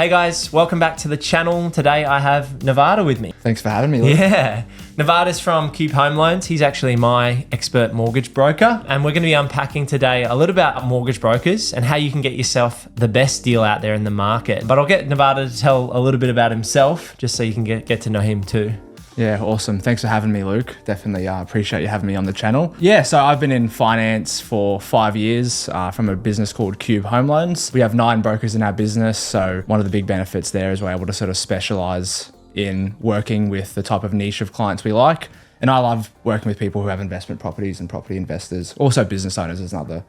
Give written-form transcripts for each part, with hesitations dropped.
Hey guys, welcome back to the channel. Today I have Nevada with me. Thanks for having me, Luke. Yeah, Nevada's from Cube Home Loans. He's actually my expert mortgage broker. And we're going to be unpacking today a little about mortgage brokers and how you can get yourself the best deal out there in the market. But I'll get Nevada to tell a little bit about himself, just so you can get to know him too. Yeah, awesome. Thanks for having me, Luke. Definitely appreciate you having me on the channel. Yeah, so I've been in finance for 5 years from a business called Cube Home Loans. We have 9 brokers in our business. So one of the big benefits there is we're able to sort of specialize in working with the type of niche of clients we like. And I love working with people who have investment properties and property investors. Also business owners is another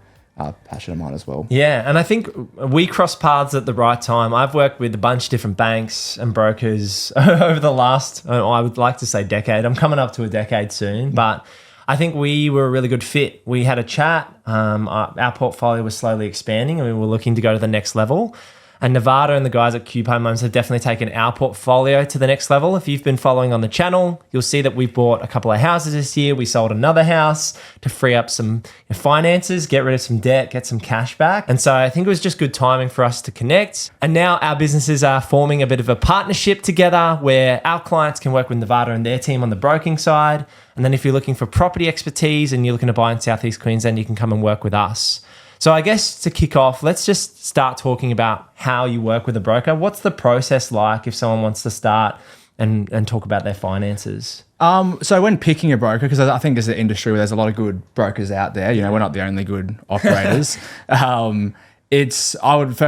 passion of mine as well. Yeah, and I think we crossed paths at the right time. I've worked with a bunch of different banks and brokers over the last, I would like to say decade. I'm coming up to a decade soon, but I think we were a really good fit. We had a chat. Our portfolio was slowly expanding and we were looking to go to the next level. And Nevada and the guys at Cube Home Loans have definitely taken our portfolio to the next level. If you've been following on the channel, you'll see that we've bought a couple of houses this year. We sold another house to free up some finances, get rid of some debt, get some cash back. And so I think it was just good timing for us to connect. And now our businesses are forming a bit of a partnership together where our clients can work with Nevada and their team on the broking side. And then if you're looking for property expertise and you're looking to buy in Southeast Queensland, you can come and work with us. So I guess to kick off, let's just start talking about how you work with a broker. What's the process like if someone wants to start and talk about their finances? So when picking a broker, because I think as an industry where there's a lot of good brokers out there, you know, we're not the only good operators. First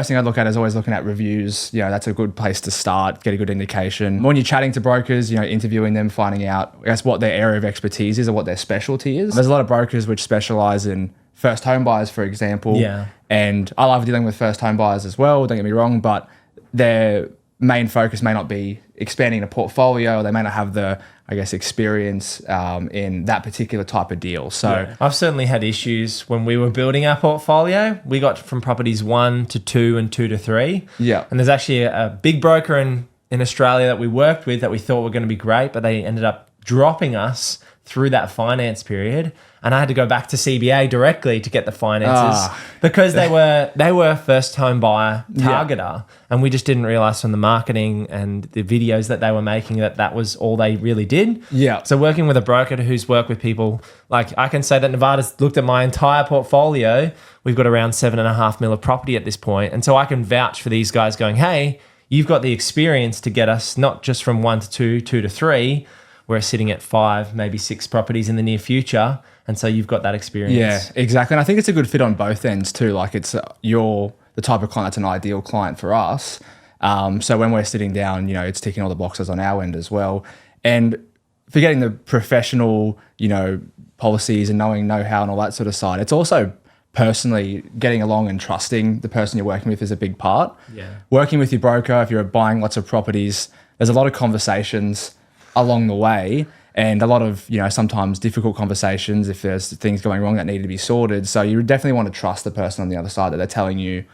thing I'd look at is always looking at reviews. You know, that's a good place to start, get a good indication. When you're chatting to brokers, you know, interviewing them, finding out, I guess, what their area of expertise is or what their specialty is. There's a lot of brokers which specialize in first home buyers, for example. Yeah. And I love dealing with first home buyers as well, don't get me wrong, but their main focus may not be expanding a portfolio, or they may not have the, I guess, experience in that particular type of deal. So yeah. I've certainly had issues when we were building our portfolio. We got from properties 1 to 2 and 2 to 3. Yeah. And there's actually a big broker in Australia that we worked with that we thought were going to be great, but they ended up dropping us through that finance period. And I had to go back to CBA directly to get the finances because they were first home buyer targeter. And we just didn't realize from the marketing and the videos that they were making that was all they really did. Yeah. So working with a broker who's worked with people, like I can say that Nevada's looked at my entire portfolio. We've got around 7.5 mil of property at this point. And so I can vouch for these guys going, hey, you've got the experience to get us not just from 1 to 2, 2 to 3. We're sitting at 5, maybe 6 properties in the near future. And so you've got that experience. Yeah, exactly. And I think it's a good fit on both ends too. Like it's you're the type of client that's an ideal client for us. So when we're sitting down, you know, it's ticking all the boxes on our end as well. And forgetting the professional, you know, policies and knowing know-how and all that sort of side, it's also personally getting along and trusting the person you're working with is a big part. Yeah. Working with your broker, if you're buying lots of properties, there's a lot of conversations along the way. And a lot of, you know, sometimes difficult conversations if there's things going wrong that need to be sorted. So you definitely want to trust the person on the other side that they're telling you,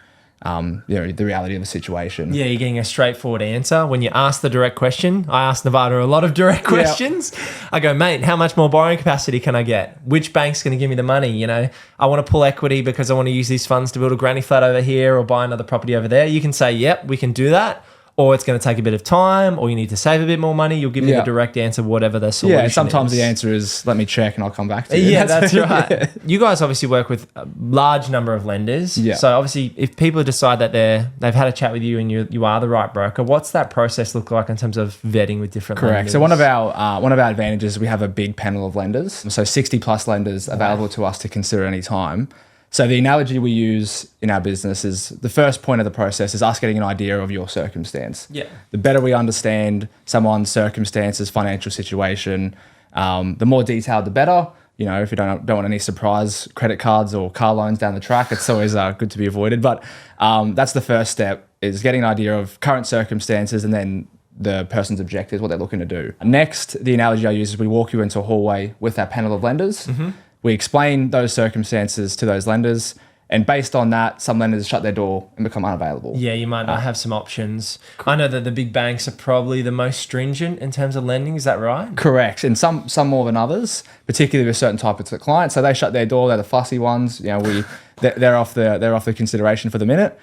you know, the reality of the situation. Yeah, you're getting a straightforward answer. When you ask the direct question, I ask Nevada a lot of direct questions. Yeah. I go, mate, how much more borrowing capacity can I get? Which bank's going to give me the money? You know, I want to pull equity because I want to use these funds to build a granny flat over here or buy another property over there. You can say, yep, we can do that. Or it's going to take a bit of time, or you need to save a bit more money. You'll give me the direct answer, whatever the solution is. Yeah, sometimes the answer is, let me check and I'll come back to you. Yeah, that's right. Yeah. You guys obviously work with a large number of lenders. Yeah. So obviously, if people decide that they've had a chat with you and you are the right broker, what's that process look like in terms of vetting with different lenders? So one of our advantages is we have a big panel of lenders. So 60 plus lenders available to us to consider any time. So the analogy we use in our business is the first point of the process is us getting an idea of your circumstance. Yeah. The better we understand someone's circumstances, financial situation, the more detailed, the better. You know, if you don't want any surprise credit cards or car loans down the track, it's always good to be avoided. But that's the first step, is getting an idea of current circumstances and then the person's objectives, what they're looking to do. Next, the analogy I use is we walk you into a hallway with our panel of lenders. Mm-hmm. We explain those circumstances to those lenders, and based on that, some lenders shut their door and become unavailable. Yeah, you might not have some options. I know that the big banks are probably the most stringent in terms of lending. Is that right? Correct. And some more than others, particularly with certain types of clients. So they shut their door. They're the fussy ones. You know, they're off the consideration for the minute.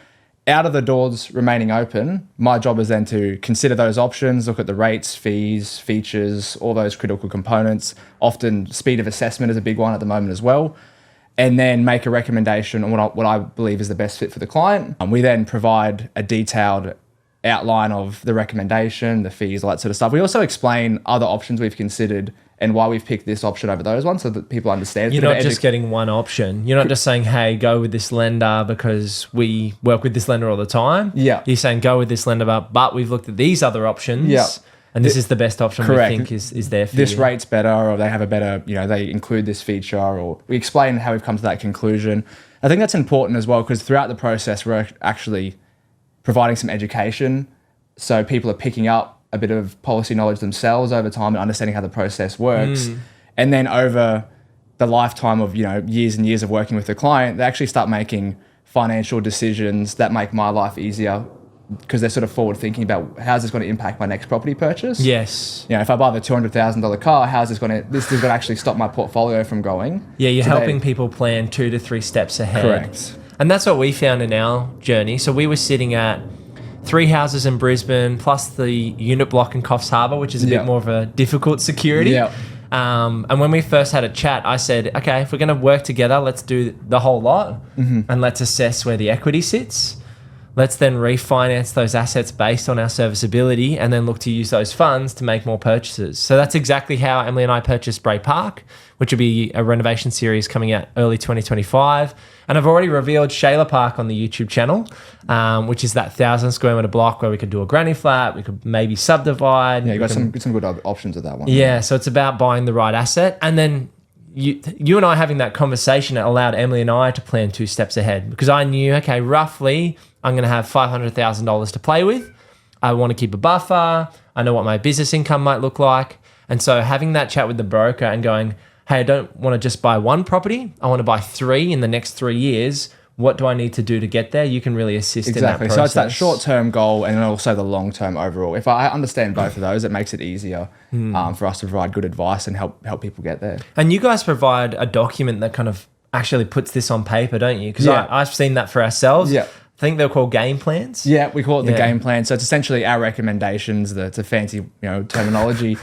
out of the doors remaining open, my job is then to consider those options, look at the rates, fees, features, all those critical components. Often speed of assessment is a big one at the moment as well. And then make a recommendation on what I believe is the best fit for the client. We then provide a detailed outline of the recommendation, the fees, all that sort of stuff. We also explain other options we've considered and why we've picked this option over those ones so that people understand. You're not just getting one option. You're not just saying, hey, go with this lender because we work with this lender all the time. Yeah. You're saying go with this lender, but we've looked at these other options. Yeah. And this is the best option Correct. we think is there for this you. rate's better, or they have a better, they include this feature, or we explain how we've come to that conclusion. I think that's important as well because throughout the process, we're actually providing some education. So people are picking up a bit of policy knowledge themselves over time and understanding how the process works. And then over the lifetime of, years and years of working with the client, they actually start making financial decisions that make my life easier because they're sort of forward thinking about how's this going to impact my next property purchase. Yes. If I buy the $200,000 car, this is going to actually stop my portfolio from growing. Yeah, you're helping people plan 2 to 3 steps ahead. Correct. And that's what we found in our journey. So we were sitting at 3 houses in Brisbane, plus the unit block in Coffs Harbour, which is a bit more of a difficult security. Yeah. And when we first had a chat, I said, okay, if we're going to work together, let's do the whole lot and let's assess where the equity sits. Let's then refinance those assets based on our serviceability and then look to use those funds to make more purchases. So that's exactly how Emily and I purchased Bray Park, which will be a renovation series coming out early 2025. And I've already revealed Shayla Park on the YouTube channel, which is that 1,000 square metre block where we could do a granny flat, we could maybe subdivide. Yeah, you got some good options with that one. Yeah, so it's about buying the right asset. And then you and I having that conversation allowed Emily and I to plan 2 steps ahead because I knew, okay, roughly I'm going to have $500,000 to play with. I want to keep a buffer. I know what my business income might look like. And so having that chat with the broker and going, hey, I don't want to just buy 1 property. I want to buy 3 in the next 3 years. What do I need to do to get there? You can really assist in that process. So it's that short-term goal and also the long-term overall. If I understand both of those, it makes it easier for us to provide good advice and help people get there. And you guys provide a document that kind of actually puts this on paper, don't you? Because I've seen that for ourselves. Yeah. I think they're called game plans. Yeah, we call it the game plan. So it's essentially our recommendations. It's a fancy, terminology.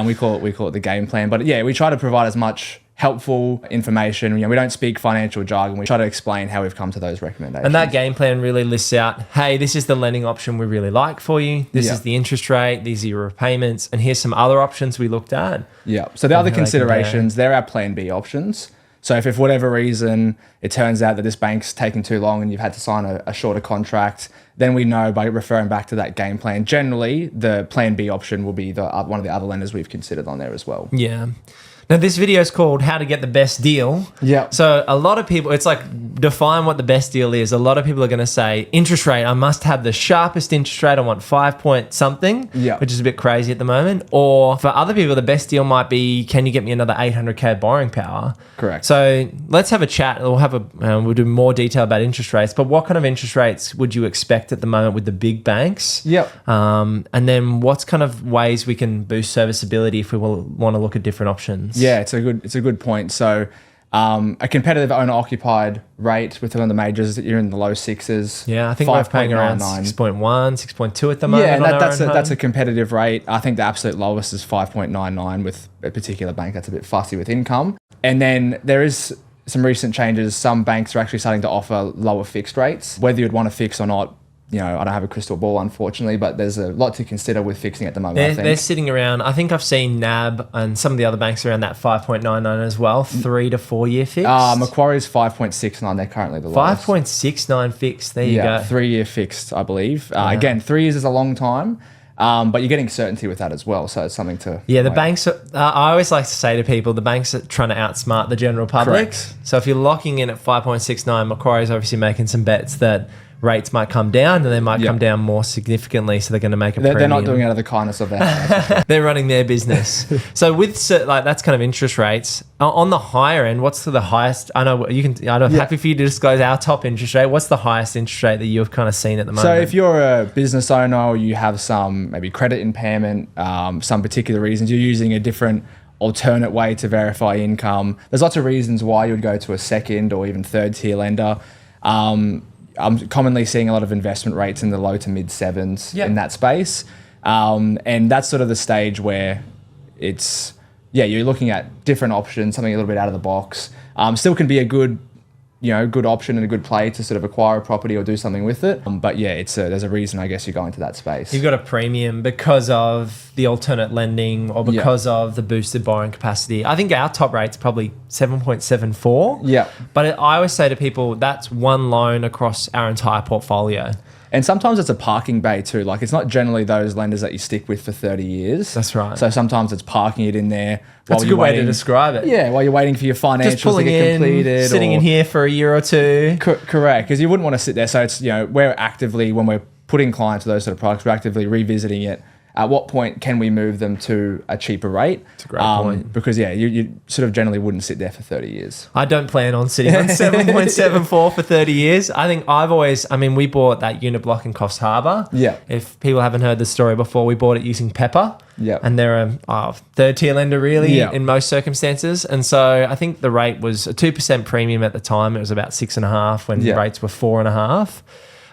We call it the game plan. But yeah, we try to provide as much helpful information. We don't speak financial jargon. We try to explain how we've come to those recommendations. And that game plan really lists out, hey, this is the lending option we really like for you. This is the interest rate. These are your repayments. And here's some other options we looked at. Yeah. So the other considerations, they're our plan B options. So if for whatever reason it turns out that this bank's taking too long and you've had to sign a shorter contract, then we know by referring back to that game plan, generally the plan B option will be one of the other lenders we've considered on there as well. Yeah. Now, this video is called How to Get the Best Deal. Yeah. So a lot of people, it's like, define what the best deal is. A lot of people are going to say, interest rate, I must have the sharpest interest rate. I want 5 point something, which is a bit crazy at the moment. Or for other people, the best deal might be, can you get me another 800K borrowing power? Correct. So let's have a chat. We'll do more detail about interest rates. But what kind of interest rates would you expect at the moment with the big banks? Yep. And then what's kind of ways we can boost serviceability if we want to look at different options? Yeah, it's a good point. So a competitive owner-occupied rate with one of the majors, you're in the low 6s. Yeah, I think we're paying around 6.1, 6.2 at the moment. Yeah, and that's a competitive rate. I think the absolute lowest is 5.99 with a particular bank that's a bit fussy with income. And then there is some recent changes. Some banks are actually starting to offer lower fixed rates. Whether you'd want to fix or not, I don't have a crystal ball, unfortunately, but there's a lot to consider with fixing at the moment. They're sitting around, I think I've seen NAB and some of the other banks around that 5.99 as well, 3 to 4 year fixed. Macquarie's 5.69, they're currently the lowest. 5.69 fixed, there you go. 3 year fixed, I believe. Again, 3 years is a long time. But you're getting certainty with that as well, so it's something to... Yeah, the banks... I always like to say to people, the banks are trying to outsmart the general public. Correct. So if you're locking in at 5.69, Macquarie's obviously making some bets that rates might come down and they might come down more significantly, so they're going to make a premium. They're not doing it out of the kindness of their heart. They're running their business. So with that's kind of interest rates. On the higher end, what's the highest? I know you can. I'm happy for you to disclose our top interest rate. What's the highest interest rate that you've kind of seen at the moment? So if you're a business owner or you have some maybe credit impairment, some particular reasons, you're using a different alternate way to verify income. There's lots of reasons why you would go to a second or even third tier lender. I'm commonly seeing a lot of investment rates in the low to mid sevens Yep. in that space. And that's sort of the stage where it's, you're looking at different options, something a little bit out of the box. Still can be a good option and a good play to sort of acquire a property or do something with it. But yeah, there's a reason, I guess, you go into that space. You've got a premium because of the alternate lending or because of the boosted borrowing capacity. I think our top rate's probably 7.74. Yeah. But I always say to people, that's one loan across our entire portfolio. And sometimes it's a parking bay too. Like, it's not generally those lenders that you stick with for 30 years. That's right. So sometimes it's parking it in there. That's a good way to describe it. Yeah, while you're waiting for your financials Just pulling to get in, completed. sitting in here for a year or two. Correct, because you wouldn't want to sit there. So it's, we're actively, when we're putting clients to those sort of products, we're actively revisiting it. At what point can we move them to a cheaper rate? It's a great point. Because you sort of generally wouldn't sit there for 30 years. I don't plan on sitting on 7.74 for 30 years. I think we bought that unit block in Coffs Harbour. Yeah. If people haven't heard the story before, we bought it using Pepper. Yeah. And they're a third tier lender really Yeah. in most circumstances. And so I think the rate was a 2% premium at the time. It was about 6.5 when rates were 4.5.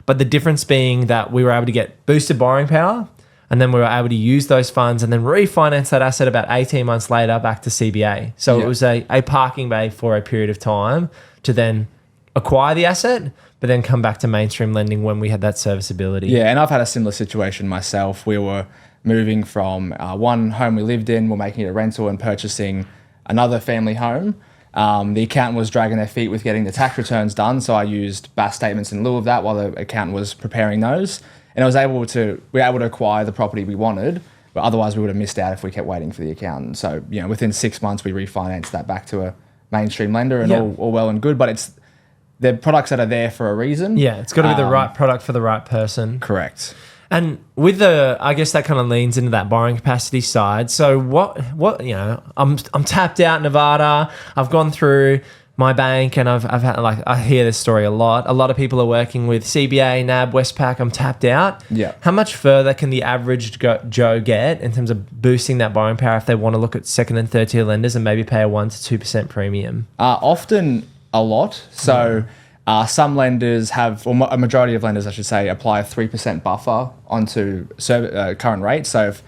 But the difference being that we were able to get boosted borrowing power. And then we were able to use those funds and then refinance that asset about 18 months later back to CBA. So it was a parking bay for a period of time to then acquire the asset, but then come back to mainstream lending when we had that serviceability. Yeah, and I've had a similar situation myself. We were moving from one home we lived in, we're making it a rental and purchasing another family home. The accountant was dragging their feet with getting the tax returns done, so I used BAS statements in lieu of that while the accountant was preparing those. And we were able to acquire the property we wanted, but otherwise we would have missed out if we kept waiting for the accountant. So, within 6 months, we refinanced that back to a mainstream lender and all well and good, but they're products that are there for a reason. Yeah, it's got to be the right product for the right person. Correct. And with I guess that kind of leans into that borrowing capacity side. So I'm tapped out Nevada. I've gone through my bank and I've had I hear this story a lot. A lot of people are working with CBA, NAB, Westpac. I'm tapped out. Yeah. How much further can the average Joe get in terms of boosting that borrowing power if they want to look at second and third tier lenders and maybe pay a 1 to 2% premium? Often a lot. So some lenders have, or a majority of lenders, I should say, apply a 3% buffer onto current rate. So if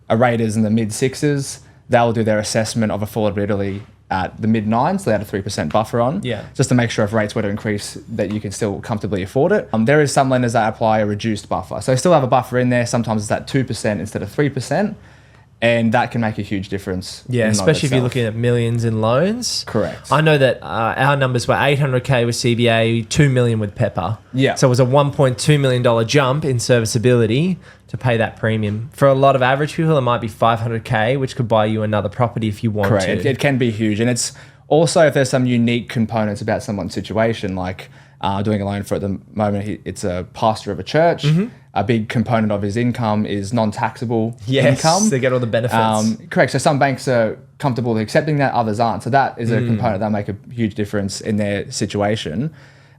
a rate is in the mid sixes, they'll do their assessment of affordability at the mid nines. So they had a 3% buffer on, just to make sure if rates were to increase that you can still comfortably afford it. There is some lenders that apply a reduced buffer. So they still have a buffer in there. Sometimes it's at 2% instead of 3%. And that can make a huge difference. Yeah, especially if you're looking at millions in loans. Correct. I know that our numbers were 800K with CBA, 2 million with Pepper. Yeah. So it was a $1.2 million jump in serviceability to pay that premium. For a lot of average people, it might be 500K, which could buy you another property if you want Correct. to. It can be huge. And it's also, if there's some unique components about someone's situation, like doing a loan for at the moment, it's a pastor of a church. Mm-hmm. A big component of his income is non-taxable income. They get all the benefits. Correct. So some banks are comfortable with accepting that, others aren't. So that is a component that make a huge difference in their situation.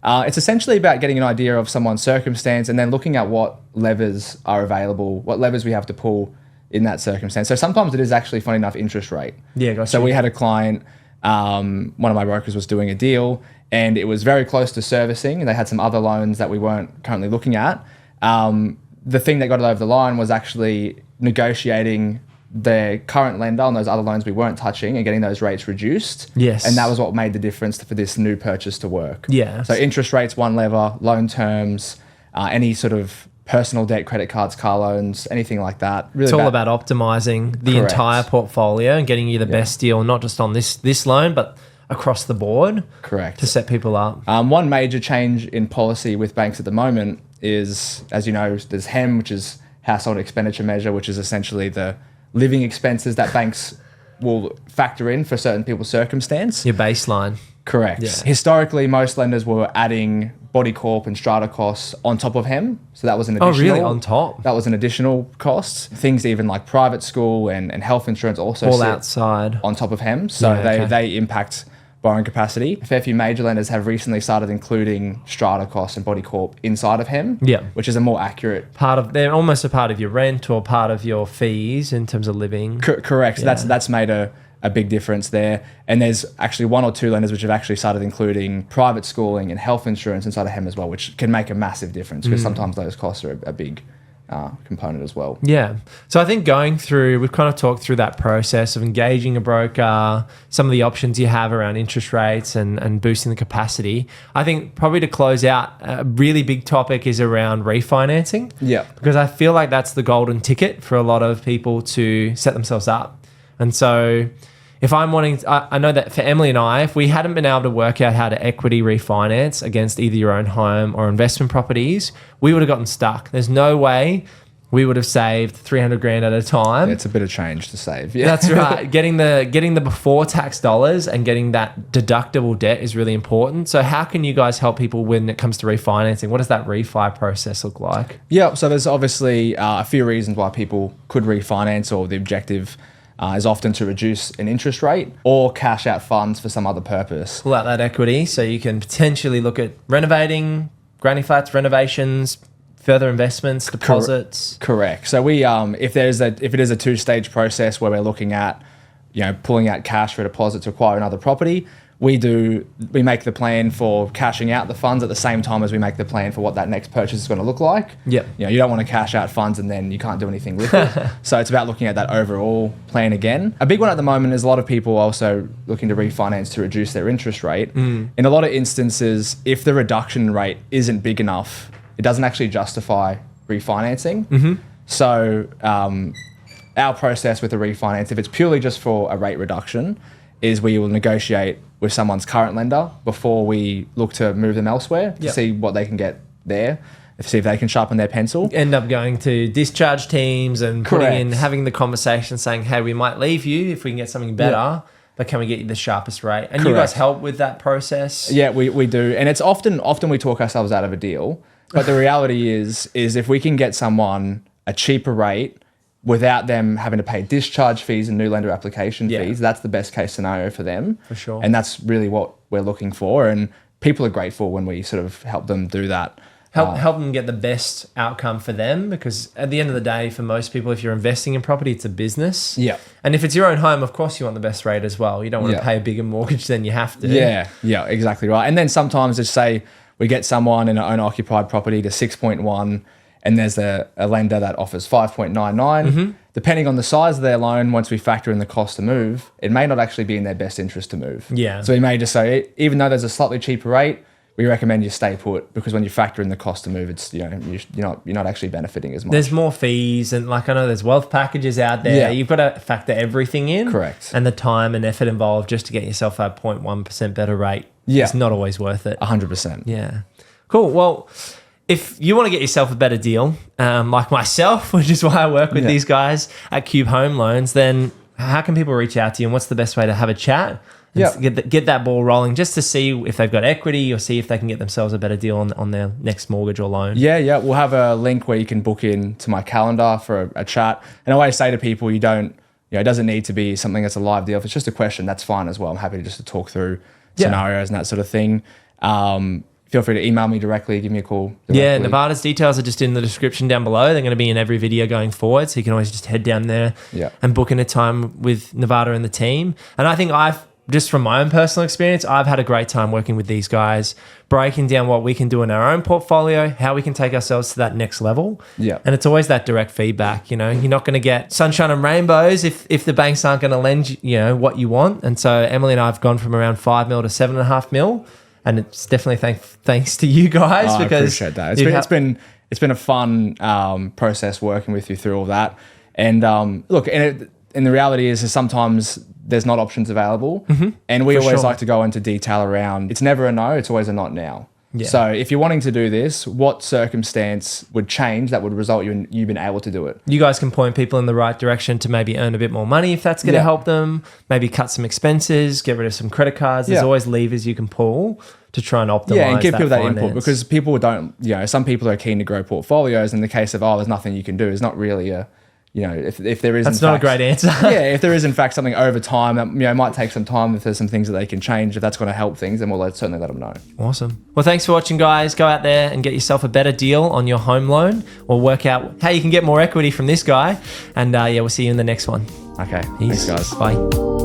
It's essentially about getting an idea of someone's circumstance and then looking at what levers are available, what levers we have to pull in that circumstance. So sometimes it is actually, funny enough, interest rate. Yeah, gotcha. So we had a client, one of my brokers was doing a deal and it was very close to servicing and they had some other loans that we weren't currently looking at. The thing that got it over the line was actually negotiating the current lender on those other loans we weren't touching and getting those rates reduced. Yes. And that was what made the difference for this new purchase to work. Yeah. So interest rates, one lever, loan terms, any sort of personal debt, credit cards, car loans, anything like that. Really, it's all about optimizing the entire portfolio and getting you the best deal, not just on this loan, but across the board. Correct. To set people up. One major change in policy with banks at the moment is, as you know, there's HEM, which is household expenditure measure, which is essentially the living expenses that banks will factor in for certain people's circumstance. Your baseline. Correct. Yeah. Historically, most lenders were adding body corp and strata costs on top of HEM. So that was an additional... Oh, really? On top? That was an additional cost. Things even like private school and health insurance also all sit outside on top of HEM. So they impact borrowing capacity. A fair few major lenders have recently started including strata costs and body corp inside of HEM, which is a more accurate they're almost a part of your rent or part of your fees in terms of living. Correct. Yeah. That's made a a big difference there. And there's actually one or two lenders which have actually started including private schooling and health insurance inside of HEM as well, which can make a massive difference because sometimes those costs are a big component as well. Yeah. So I think we've kind of talked through that process of engaging a broker, some of the options you have around interest rates and boosting the capacity. I think probably to close out, a really big topic is around refinancing. Yeah. Because I feel like that's the golden ticket for a lot of people to set themselves up. And so if I'm wanting, I know that for Emily and I, if we hadn't been able to work out how to equity refinance against either your own home or investment properties, we would have gotten stuck. There's no way we would have saved 300 grand at a time. Yeah, it's a bit of change to save. Yeah, that's right. Getting the before tax dollars and getting that deductible debt is really important. So how can you guys help people when it comes to refinancing? What does that refi process look like? Yeah, so there's obviously a few reasons why people could refinance, or the objective is often to reduce an interest rate or cash out funds for some other purpose. Pull out that equity so you can potentially look at renovating, granny flats, renovations, further investments, deposits. Correct. So we, if it is a 2-stage process where we're looking at, pulling out cash for a deposit to acquire another property, we make the plan for cashing out the funds at the same time as we make the plan for what that next purchase is going to look like. Yep. You don't want to cash out funds and then you can't do anything with it. So it's about looking at that overall plan again. A big one at the moment is a lot of people also looking to refinance to reduce their interest rate. In a lot of instances, if the reduction rate isn't big enough, it doesn't actually justify refinancing. So our process with a refinance, if it's purely just for a rate reduction, is we will negotiate with someone's current lender before we look to move them elsewhere to see what they can get there, see if they can sharpen their pencil. End up going to discharge teams and having the conversation saying, hey, we might leave you if we can get something better, but can we get you the sharpest rate? And you guys help with that process? Yeah, we do. And it's often we talk ourselves out of a deal, but the reality is if we can get someone a cheaper rate without them having to pay discharge fees and new lender application fees, that's the best case scenario for them. For sure. And that's really what we're looking for. And people are grateful when we sort of help them do that. Help them get the best outcome for them, because at the end of the day, for most people, if you're investing in property, it's a business. Yeah. And if it's your own home, of course you want the best rate as well. You don't want to pay a bigger mortgage than you have to. Yeah, exactly right. And then sometimes just say we get someone in an owner-occupied property to 6.1, and there's a lender that offers 5.99. Depending on the size of their loan, once we factor in the cost to move, it may not actually be in their best interest to move. Yeah. So we may just say, even though there's a slightly cheaper rate, we recommend you stay put, because when you factor in the cost to move, it's you're not actually benefiting as much. There's more fees, and I know there's wealth packages out there. Yeah. You've got to factor everything in. Correct. And the time and effort involved just to get yourself a 0.1% better rate. It's not always worth it. 100%. Yeah. Cool. Well, if you want to get yourself a better deal, like myself, which is why I work with these guys at Cube Home Loans, then how can people reach out to you, and what's the best way to have a chat? Get that ball rolling, just to see if they've got equity or see if they can get themselves a better deal on their next mortgage or loan. Yeah. We'll have a link where you can book in to my calendar for a chat. And I always say to people, it doesn't need to be something that's a live deal. If it's just a question, that's fine as well. I'm happy just to talk through scenarios and that sort of thing. Feel free to email me directly, give me a call directly. Yeah, Nevada's details are just in the description down below. They're going to be in every video going forward, so you can always just head down there and book in a time with Nevada and the team. And I think just from my own personal experience, I've had a great time working with these guys, breaking down what we can do in our own portfolio, how we can take ourselves to that next level. Yeah. And it's always that direct feedback. You're not going to get sunshine and rainbows if the banks aren't going to lend what you want. And so Emily and I have gone from around 5 mil to 7.5 mil. And it's definitely thanks to you guys, because I appreciate that. It's been a fun process working with you through all that. And look, and the reality is sometimes there's not options available, and we always like to go into detail around. It's never a no; it's always a not now. Yeah. So if you're wanting to do this, what circumstance would change that would result in you being able to do it? You guys can point people in the right direction to maybe earn a bit more money if that's going to help them, maybe cut some expenses, get rid of some credit cards. There's always levers you can pull to try and optimize. Yeah, and give people that input, because people don't, some people are keen to grow portfolios. In the case of, there's nothing you can do, is not really a, if there is, that's not a great answer. If there is in fact something over time that might take some time, if there's some things that they can change, if that's going to help things, then we'll certainly let them know. Awesome. Well, thanks for watching, guys. Go out there and get yourself a better deal on your home loan, or work out how you can get more equity from this guy. And we'll see you in the next one. Okay. Peace. Thanks, guys. Bye.